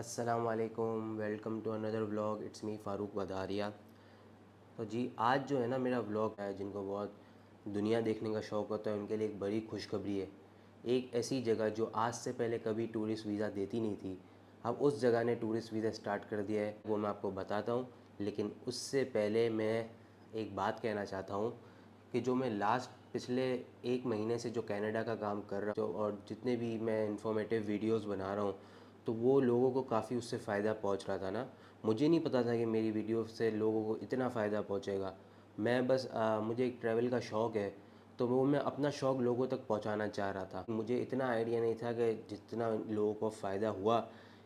अस्सलाम वालेकुम, welcome to another vlog. It's me Farooq Badaria. तो जी आज जो है ना मेरा व्लॉग है, जिनको बहुत दुनिया देखने का शौक़ होता है उनके लिए एक बड़ी खुशखबरी है। एक ऐसी जगह जो आज से पहले कभी टूरिस्ट वीज़ा देती नहीं थी, अब उस जगह ने टूरिस्ट वीज़ा स्टार्ट कर दिया है, वो मैं आपको बताता हूँ। लेकिन उससे पहले मैं एक बात कहना चाहता हूँ कि जो मैं लास्ट पिछले 1 महीने से जो कनाडा का काम कर रहा हूँ और जितने भी मैं इंफॉर्मेटिव वीडियोस बना रहा हूँ, तो वो लोगों को काफ़ी उससे फ़ायदा पहुँच रहा था ना। मुझे नहीं पता था कि मेरी वीडियो से लोगों को इतना फ़ायदा पहुँचेगा। मैं बस मुझे एक ट्रैवल का शौक़ है, तो वो मैं अपना शौक़ लोगों तक पहुँचाना चाह रहा था। मुझे इतना आइडिया नहीं था कि जितना लोगों को फ़ायदा हुआ,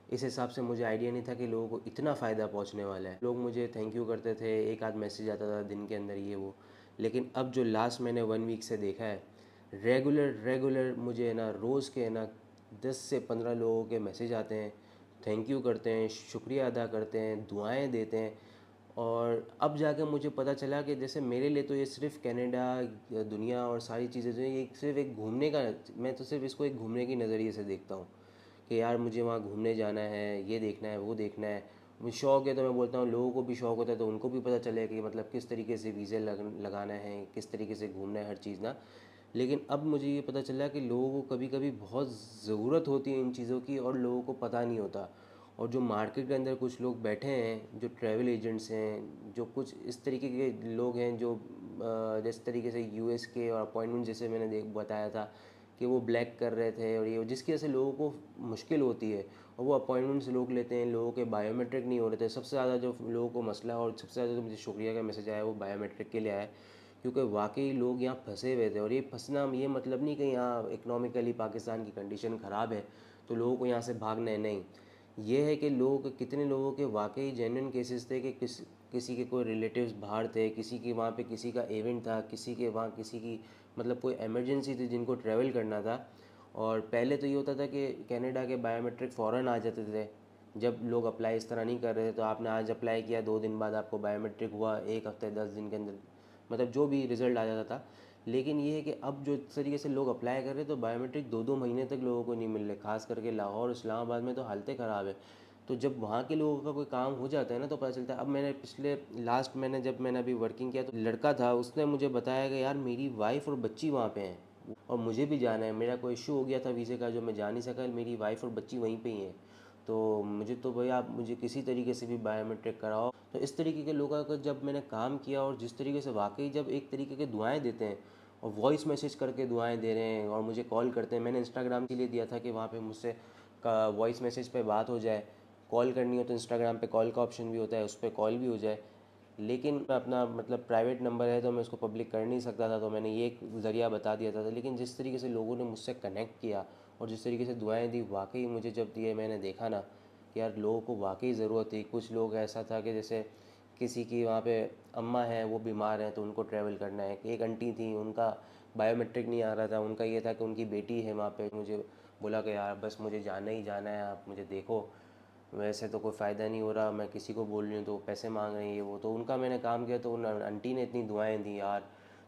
इस हिसाब से मुझे आइडिया नहीं था कि लोगों को इतना फ़ायदा पहुँचने वाला है। लोग मुझे थैंक यू करते थे, एक आध मैसेज आता था दिन के अंदर ये वो। लेकिन अब जो लास्ट मैंने 1 वीक से देखा है, रेगुलर मुझे है ना रोज़ के है ना 10 से 15 लोगों के मैसेज आते हैं, थैंक यू करते हैं, शुक्रिया अदा करते हैं, दुआएं देते हैं। और अब जाके मुझे पता चला कि जैसे मेरे लिए तो ये सिर्फ़ कनाडा, दुनिया और सारी चीज़ें जो है ये सिर्फ़ एक घूमने का, मैं तो सिर्फ़ इसको एक घूमने की नज़रिए से देखता हूँ कि यार मुझे वहाँ घूमने जाना है, ये देखना है, वो देखना है। मुझे शौक़ है तो मैं बोलता हूँ लोगों को भी शौक़ होता है तो उनको भी पता चले कि मतलब किस तरीके से वीज़े लगाना है, किस तरीके से घूमना है, हर चीज़ ना। लेकिन अब मुझे ये पता चला कि लोगों को कभी कभी बहुत ज़रूरत होती है इन चीज़ों की और लोगों को पता नहीं होता। और जो मार्केट के अंदर कुछ लोग बैठे हैं, जो ट्रैवल एजेंट्स हैं, जो कुछ इस तरीके के लोग हैं जो जिस तरीके से यूएस के और अपॉइंटमेंट जैसे मैंने बताया था कि वो ब्लैक कर रहे थे और ये जिसकी वजह से लोगों को मुश्किल होती है और वो अपॉइंटमेंट्स लोग लेते हैं, लोगों के बायोमेट्रिक नहीं हो रहे थे। सबसे ज़्यादा जो लोगों को मसला और सबसे ज़्यादा जो मुझे शुक्रिया का मैसेज आया वो बायोमेट्रिक के लिए आया, क्योंकि वाकई लोग यहाँ फंसे हुए थे। और ये फंसना ये मतलब नहीं कि यहाँ इकनॉमिकली पाकिस्तान की कंडीशन ख़राब है तो लोगों को यहाँ से भागना है, नहीं। ये है कि लोग, कितने लोगों के वाकई जेन्युइन केसेस थे कि किसी के कोई रिलेटिव्स बाहर थे, किसी के वहाँ पे किसी का इवेंट था, किसी के वहाँ किसी की मतलब कोई इमरजेंसी थी जिनको ट्रैवल करना था। और पहले तो ये होता था कि कनाडा के बायोमेट्रिक फ़ौरन आ जाते थे। जब लोग अप्लाई इस तरह नहीं कर रहे थे तो आपने आज अप्लाई किया, 2 दिन बाद आपको बायोमेट्रिक हुआ, 1 हफ्ते 10 दिन के अंदर मतलब जो भी रिज़ल्ट आ जाता था। लेकिन ये है कि अब जो इस तरीके से लोग अप्लाई कर रहे हैं तो बायोमेट्रिक 2-2 महीने तक लोगों को नहीं मिल रहे। ख़ास करके लाहौर, इस्लामाबाद में तो हालतें ख़राब है। तो जब वहाँ के लोगों का कोई काम हो जाता है ना तो पता चलता है। अब मैंने पिछले लास्ट मैंने जब मैंने अभी वर्किंग किया तो लड़का था, उसने मुझे बताया कि यार मेरी वाइफ़ और बच्ची वहाँ पे हैं और मुझे भी जाना है। मेरा कोई इशू हो गया था वीज़े का जो मैं जा नहीं सका, मेरी वाइफ़ और बच्ची वहीं पे ही हैं। तो मुझे तो भैया आप मुझे किसी तरीके से भी बायोमेट्रिक कराओ। तो इस तरीके के लोगों का जब मैंने काम किया और जिस तरीके से वाकई जब एक तरीके के दुआएं देते हैं और वॉइस मैसेज करके दुआएं दे रहे हैं और मुझे कॉल करते हैं। मैंने इंस्टाग्राम के लिए दिया था कि वहाँ पे मुझसे का वॉइस मैसेज पे बात हो जाए, कॉल करनी हो तो इंस्टाग्राम पे कॉल का ऑप्शन भी होता है, उस पर कॉल भी हो जाए। लेकिन मैं अपना मतलब प्राइवेट नंबर है तो मैं उसको पब्लिक कर नहीं सकता था, तो मैंने ये एक ज़रिया बता दिया था। लेकिन जिस तरीके से लोगों ने मुझसे कनेक्ट किया और जिस तरीके से दुआएं दी, वाकई मुझे जब दिए मैंने देखा ना कि यार लोगों को वाकई ज़रूरत थी। कुछ लोग ऐसा था कि जैसे किसी की वहाँ पे अम्मा है, वो बीमार हैं तो उनको ट्रैवल करना है। एक आंटी थी, उनका बायोमेट्रिक नहीं आ रहा था, उनका ये था कि उनकी बेटी है वहाँ पे। मुझे बोला कि यार बस मुझे जाना ही जाना है, आप मुझे देखो, वैसे तो कोई फ़ायदा नहीं हो रहा, मैं किसी को बोल रही हूँ तो पैसे मांग रही है वो। तो उनका मैंने काम किया तो उन आंटी ने इतनी दुआएं दी यार।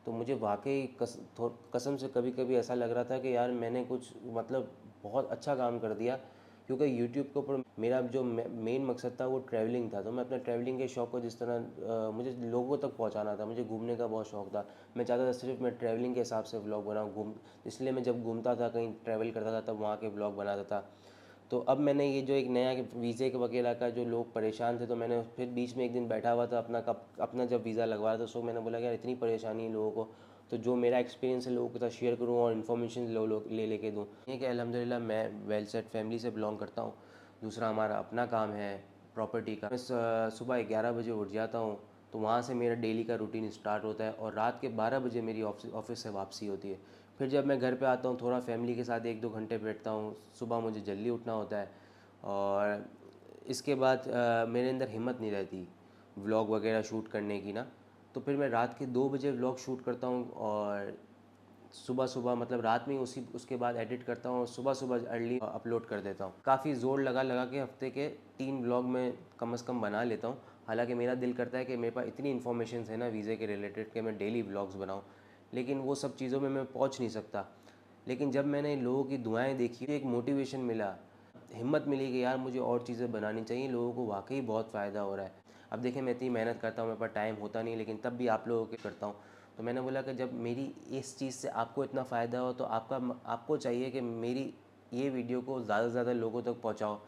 तो मुझे वाकई कसम से कभी कभी ऐसा लग रहा था कि यार मैंने कुछ मतलब बहुत अच्छा काम कर दिया। क्योंकि यूट्यूब के ऊपर मेरा जो मेन मकसद था वो ट्रैवलिंग था। तो मैं अपने ट्रैवलिंग के शौक़ को जिस तरह मुझे लोगों तक पहुंचाना था, मुझे घूमने का बहुत शौक़ था। मैं चाहता था सिर्फ मैं ट्रैवलिंग के हिसाब से व्लॉग बनाऊँ, इसलिए मैं जब घूमता था कहीं ट्रैवल करता था तब वहाँ के व्लॉग बनाता था। तो अब मैंने ये जो एक नया वीज़े के वगैरह का जो लोग परेशान थे, तो मैंने फिर बीच में एक दिन बैठा हुआ था अपना जब वीज़ा लगवा रहा था, तो मैंने बोला कि यार इतनी परेशानी है लोगों को, तो जो मेरा एक्सपीरियंस है लोगों के साथ शेयर करूँ और इन्फॉर्मेशन ले लेके दूँ। ये कि अल्हम्दुलिल्लाह मैं वेल सेट फैमिली से बिलोंग करता हूँ। दूसरा हमारा अपना काम है प्रॉपर्टी का। मैं सुबह 11 बजे उठ जाता हूँ, तो वहाँ से मेरा डेली का रूटीन स्टार्ट होता है और रात के 12 बजे मेरी ऑफिस से वापसी होती है। फिर जब मैं घर पे आता हूँ थोड़ा फैमिली के साथ 1-2 घंटे बैठता हूँ। सुबह मुझे जल्दी उठना होता है और इसके बाद मेरे अंदर हिम्मत नहीं रहती व्लॉग वगैरह शूट करने की ना। तो फिर मैं रात के 2 बजे व्लॉग शूट करता हूँ और सुबह सुबह मतलब रात में ही उसके बाद एडिट करता हूँ और सुबह सुबह अर्ली अपलोड कर देता हूँ। काफ़ी ज़ोर लगा लगा के हफ्ते के 3 व्लॉग में कम से कम बना लेता हूँ। हालांकि मेरा दिल करता है कि मेरे पास इतनी इन्फॉर्मेशन है ना वीज़े के रिलेटेड कि मैं डेली व्लॉग्स बनाऊँ, लेकिन वो सब चीज़ों में मैं पहुँच नहीं सकता। लेकिन जब मैंने लोगों की दुआएं देखी, एक मोटिवेशन मिला। हिम्मत मिली कि यार मुझे और चीज़ें बनानी चाहिए, लोगों को वाकई बहुत फ़ायदा हो रहा है। अब देखिए मैं इतनी मेहनत करता हूँ, मेरे पास टाइम होता नहीं, लेकिन तब भी आप लोगों के करता हूँ। तो मैंने बोला कि जब मेरी इस चीज़ से आपको इतना फ़ायदा हो तो आपको चाहिए कि मेरी ये वीडियो को ज़्यादा से ज़्यादा लोगों तक पहुँचाओ,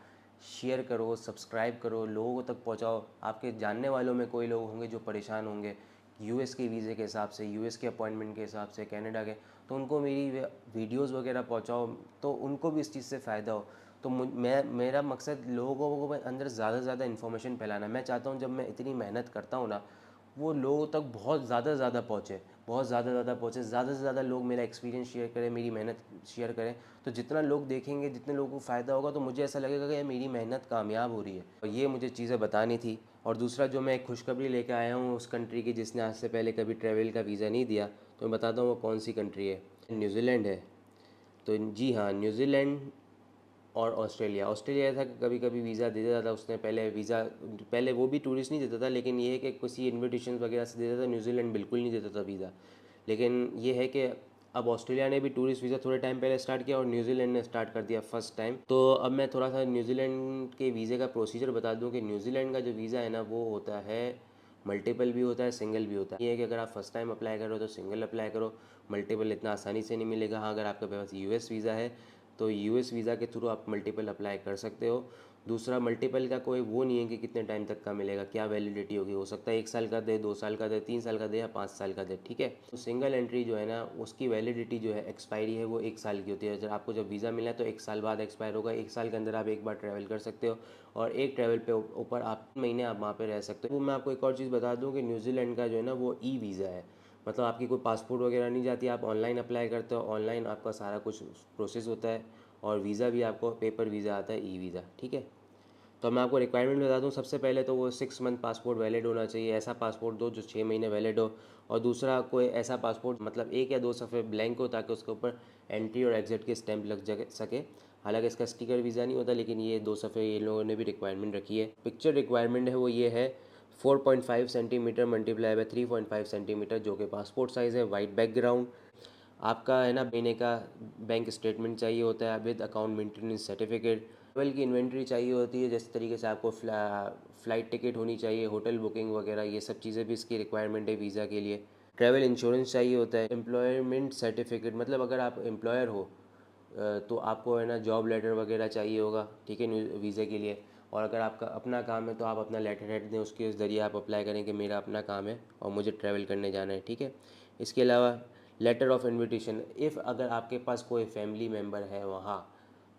शेयर करो, सब्सक्राइब करो, लोगों तक पहुँचाओ। आपके जानने वालों में कोई लोग होंगे जो परेशान होंगे यूएस के वीज़े के हिसाब से, यूएस के अपॉइंटमेंट के हिसाब से, कनाडा के, तो उनको मेरी वीडियोस वगैरह पहुँचाओ, तो उनको भी इस चीज़ से फ़ायदा हो। तो मेरा मकसद लोगों को अंदर ज़्यादा से ज़्यादा इन्फॉर्मेशन फैलाना है। मैं चाहता हूँ जब मैं इतनी मेहनत करता हूँ ना, वो लोगों तक बहुत ज़्यादा से ज़्यादा पहुँचे, बहुत ज़्यादा से ज़्यादा पहुँचे, ज़्यादा से ज़्यादा लोग मेरा एक्सपीरियंस शेयर करें, मेरी मेहनत शेयर करें। तो जितना लोग देखेंगे, जितने लोगों को फ़ायदा होगा, तो मुझे ऐसा लगेगा कि मेरी मेहनत कामयाब हो रही है। और ये मुझे चीज़ें बतानी थी। और दूसरा जो मैं एक खुशखबरी लेकर आया हूँ उस कंट्री की जिसने आज से पहले कभी ट्रैवल का वीज़ा नहीं दिया, तो मैं बताता हूँ वो कौन सी कंट्री है। न्यूजीलैंड है। तो जी हाँ, न्यूजीलैंड और ऑस्ट्रेलिया। ऑस्ट्रेलिया था कि कभी कभी वीज़ा दे देता था, उसने पहले वो भी टूरिस्ट नहीं देता था, लेकिन ये है कि किसी इन्विटेशन वगैरह से देता था। न्यूजीलैंड बिल्कुल नहीं देता था वीज़ा। लेकिन ये है कि अब ऑस्ट्रेलिया ने भी टूरिस्ट वीज़ा थोड़े टाइम पहले स्टार्ट किया और न्यूजीलैंड ने स्टार्ट कर दिया फर्स्ट टाइम। तो अब मैं थोड़ा सा न्यूजीलैंड के वीज़े का प्रोसीजर बता दूं कि न्यूजीलैंड का जो वीज़ा है ना, वो होता है मल्टीपल भी होता है, सिंगल भी होता है। ये है कि अगर आप फर्स्ट टाइम अप्लाई करो तो सिंगल अप्लाई करो, मल्टीपल इतना आसानी से नहीं मिलेगा। हाँ, अगर आपके पास यूएस वीज़ा है तो यूएस वीज़ा के थ्रू आप मल्टीपल अप्लाई कर सकते हो। दूसरा, मल्टीपल का कोई वो नहीं है कि कितने टाइम तक का मिलेगा, क्या वैलिडिटी होगी, हो सकता है 1 साल का दे, 2 साल का दे, 3 साल का दे या 5 साल का दे, ठीक है। तो सिंगल एंट्री जो है ना, उसकी वैलिडिटी जो है, एक्सपायरी है, वो 1 साल की होती है। जब आपको जब वीज़ा मिला है तो 1 साल बाद एक्सपायर होगा। 1 साल के अंदर आप एक बार ट्रैवल कर सकते हो और एक ट्रैवल पे ऊपर आप महीने आप वहाँ पे रह सकते हो। वो मैं आपको एक और चीज़ बता दूँ कि न्यूजीलैंड का जो है ना वो ई वीज़ा है। मतलब आपकी कोई पासपोर्ट वगैरह नहीं जाती, आप ऑनलाइन अप्लाई करते हो, ऑनलाइन आपका सारा कुछ प्रोसेस होता है और वीज़ा भी आपको पेपर वीज़ा आता है, ई वीज़ा, ठीक है। तो मैं आपको रिक्वायरमेंट बता दूँ। सबसे पहले तो वो 6 मंथ पासपोर्ट वैलिड होना चाहिए। ऐसा पासपोर्ट दो जो 6 महीने वैलिड हो। और दूसरा, कोई ऐसा पासपोर्ट मतलब 1 या 2 सफ़े ब्लैंक हो, ताकि उसके ऊपर एंट्री और एग्जिट की स्टैंप लग सके। हालांकि इसका स्टिकर वीज़ा नहीं होता, लेकिन ये 2 सफ़े ये लोगों ने भी रिक्वायरमेंट रखी है। पिक्चर रिक्वायरमेंट है वो ये है, 4.5 सेंटीमीटर मल्टीप्लाई बाय 3.5 सेंटीमीटर, जो कि पासपोर्ट साइज़ है, वाइट बैकग्राउंड। आपका है ना महीने का बैंक स्टेटमेंट चाहिए होता है with account maintenance certificate. Travel की इन्वेंट्री चाहिए होती है, जिस तरीके से आपको फ़्लाइट टिकट होनी चाहिए, होटल बुकिंग वगैरह, ये सब चीज़ें भी इसकी रिक्वायरमेंट है वीज़ा के लिए। ट्रैवल इंश्योरेंस चाहिए होता है। एम्प्लॉयमेंट सर्टिफिकेट, मतलब अगर आप एम्प्लॉयर हो तो आपको है ना जॉब लेटर वगैरह चाहिए होगा, ठीक है, वीज़े के लिए। और अगर आपका अपना काम है तो आप अपना लेटर हेड दें, उसके ज़रिए आप अप्लाई करें कि मेरा अपना काम है और मुझे ट्रैवल करने जाना है, ठीक है। इसके अलावा लेटर ऑफ इनविटेशन, इफ़ अगर आपके पास कोई फैमिली मेम्बर है वहाँ,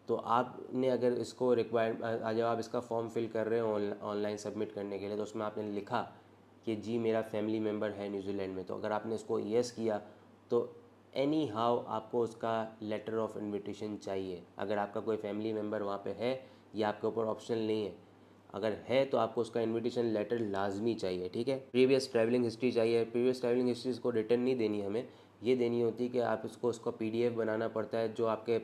तो आपने अगर इसको जब आप इसका फॉर्म फिल कर रहे हो ऑनलाइन सबमिट करने के लिए, तो उसमें आपने लिखा कि जी मेरा फैमिली मेम्बर है न्यूजीलैंड में, तो अगर आपने इसको येस किया तो एनी हाउ आपको उसका लेटर ऑफ इनविटेशन चाहिए। अगर आपका कोई फैमिली मेम्बर वहाँ पे है, या आपके ऊपर ऑप्शनल नहीं है, अगर है तो आपको उसका इनविटेशन लेटर लाजमी चाहिए, ठीक है। प्रीवियस ट्रैवलिंग हिस्ट्री चाहिए। प्रीवियस ट्रैवलिंग हिस्ट्रीज को रिटर्न नहीं देनी हमें, ये देनी होती है कि आप उसका पीडीएफ बनाना पड़ता है। जो आपके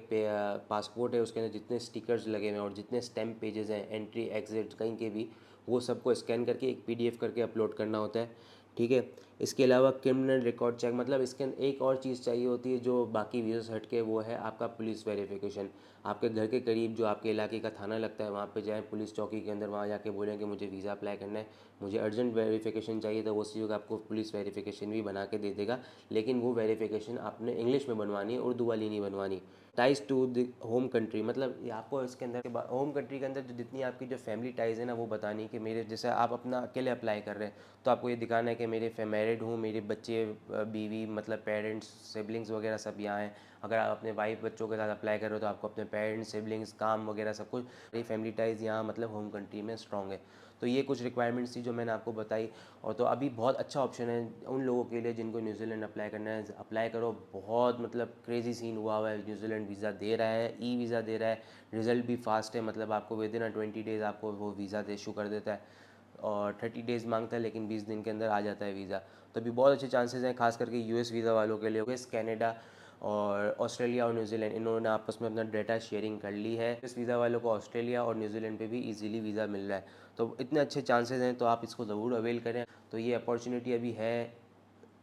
पासपोर्ट है उसके अंदर जितने स्टिकर्स लगे हुए हैं और जितने स्टैम्प पेजेस हैं, एंट्री एग्जिट कहीं के भी, वो सबको स्कैन करके एक पीडीएफ करके अपलोड करना होता है, ठीक है। इसके अलावा क्रिमिनल रिकॉर्ड चेक, मतलब इसके एक और चीज़ चाहिए होती है जो बाकी वीज़ा से हट के, वो है आपका पुलिस वेरिफिकेशन। आपके घर के करीब जो आपके इलाके का थाना लगता है, वहाँ पे जाएँ पुलिस चौकी के अंदर, वहाँ जाके बोलें कि मुझे वीज़ा अप्लाई करना है, मुझे अर्जेंट वेरिफिकेशन चाहिए, तो वो चीज़ आपको पुलिस वेरिफिकेशन भी बना के दे देगा। लेकिन वो वेरिफिकेशन आपने इंग्लिश में बनवानी है, उर्दू वाली नहीं बनवानी। Ties to the home country, मतलब ये आपको इसके अंदर होम कंट्री के अंदर जो जितनी आपकी जो फैमिली टाइज़ है ना, वो बतानी है कि मेरे, जैसे आप अपना अकेले अप्लाई कर रहे हैं तो आपको ये दिखाना है कि मेरे मैरिड हूँ, मेरे बच्चे, बीवी, मतलब पेरेंट्स, सिबलिंग्स वगैरह सब यहाँ हैं। अगर आप अपने वाइफ बच्चों के साथ अप्लाई कर रहे हो तो आपको अपने पेरेंट्स, सिबलिंग्स, काम वगैरह सब कुछ, ये फैमिली टाइज़ यहाँ मतलब होम कंट्री में स्ट्रॉन्ग है। तो ये कुछ रिक्वायरमेंट्स थी जो मैंने आपको बताई। और तो अभी बहुत अच्छा ऑप्शन है उन लोगों के लिए जिनको न्यूजीलैंड अप्लाई करना है, अप्लाई करो। बहुत मतलब क्रेजी सीन हुआ है, न्यूजीलैंड वीज़ा दे रहा है, ई वीज़ा दे रहा है, रिज़ल्ट भी फास्ट है, मतलब आपको विद इन 20 डेज़ आपको वो वीज़ा इशू कर देता है। और 30 डेज़ मांगता है, लेकिन 20 दिन के अंदर आ जाता है वीज़ा। तो अभी बहुत अच्छे चांसेस हैं, खास करके यूएस वीज़ा वालों के लिए। यूएस, कनाडा और ऑस्ट्रेलिया और न्यूजीलैंड, इन्होंने आपस में अपना डेटा शेयरिंग कर ली है। इस वीज़ा वालों को ऑस्ट्रेलिया और न्यूजीलैंड पे भी इजीली वीज़ा मिल रहा है। तो इतने अच्छे चांसेस हैं, तो आप इसको ज़रूर अवेल करें। तो ये अपॉर्चुनिटी अभी है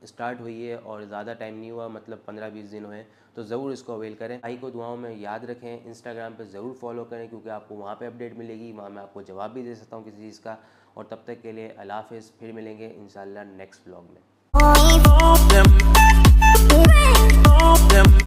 स्टार्ट हुई है और ज़्यादा टाइम नहीं हुआ, मतलब 15-20 दिन हुए हैं, तो ज़रूर इसको अवेल करें। भाई को दुआओं में याद रखें, इंस्टाग्राम पे ज़रूर फॉलो करें क्योंकि आपको वहाँ पे अपडेट मिलेगी, वहाँ मैं आपको जवाब भी दे सकता हूँ किसी चीज़ का। और तब तक के लिए अल्लाह हाफ़िज़, फिर मिलेंगे इंशाल्लाह नेक्स्ट व्लॉग में।